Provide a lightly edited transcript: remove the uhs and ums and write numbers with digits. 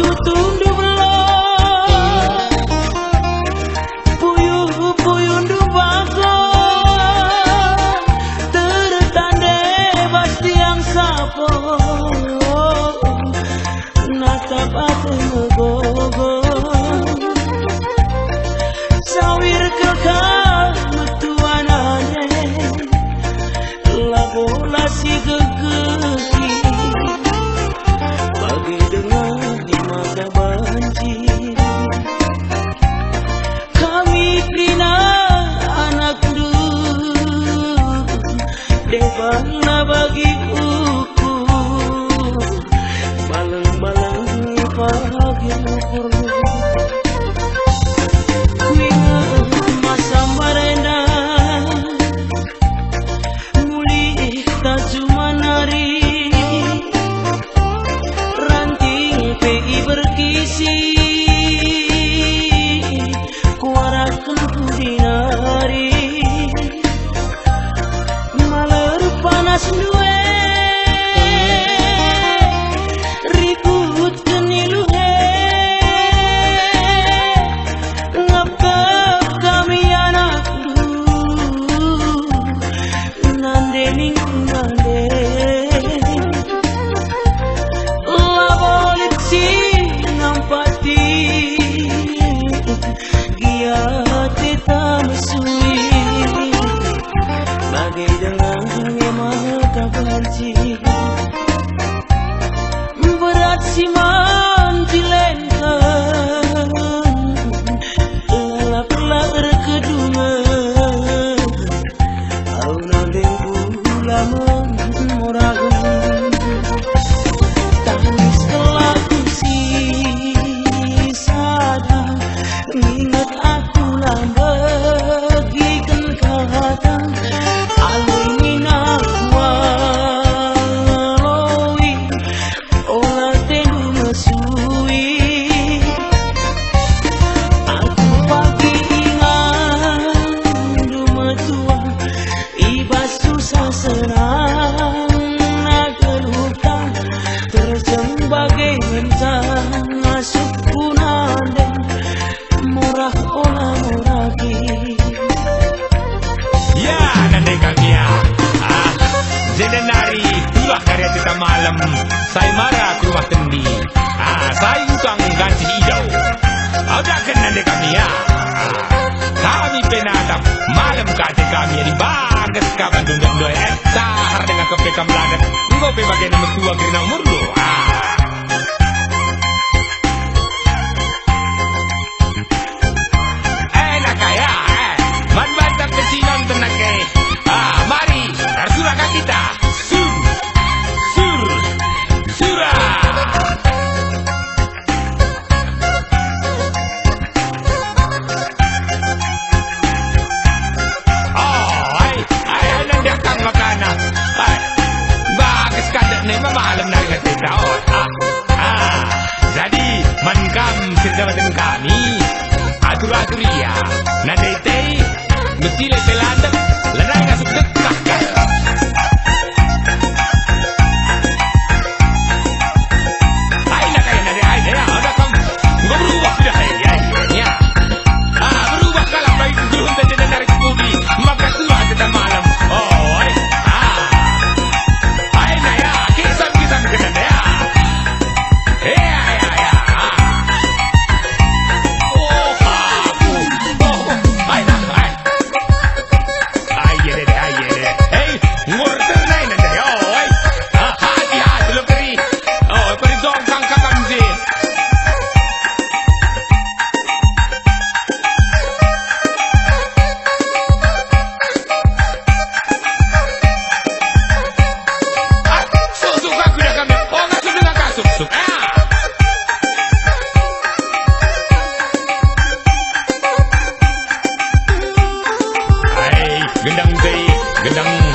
tutundu belum puyuh du bago tertande pasti yang sapo natap ate megogo sawir kekal metuanane labola si gegeki bagi dengar di mata banjir kami prina anak du debana bagi uku baleng-baleng pagi purnu masa marena muli tak cuma nari ranting PI berkisi kuarakan ku dinari maler panas duwe ribut keniluhe ngapkap kami anak du nande ningkunande labolit si nampati giate tamsui bagai dengan mata banci berat si mantilenkan lelap-lelap kedungan au nandeng pula memoragan tangis kelaku si sadar ingat aku lambagikan kehatan alungin aku aloi olah tendu mesui aku pagi ingat duma tua iba susah senang naga luka terjang bagai mentang masuk punande murah olah muragi ya nande kami ya Jenenari itulah karya kita malam saya marah ke rumah tendi saya utang ganti hidau ada kan nande kami ya kami penatap malam kate kami ya di bagas kapan dundang doa sahar dengan kepekam ladat enggak pe bagian nomor 2 gerina murlo enak kaya man bantap kesinan tenang ke mari suraka kita surah nandiakan makana bagus kadet nih malam nari ngerti taot jadi mankam sirjabatan kami atur-atur ya nadai teh mesti lepelandek lenai kasuk dekak kan aina kaya nadai aina ya ada kamu nggak berubah sudah ya berubah kalah baik belum saja dari budi maka suah kita malam aina ya kisam kena ya gendang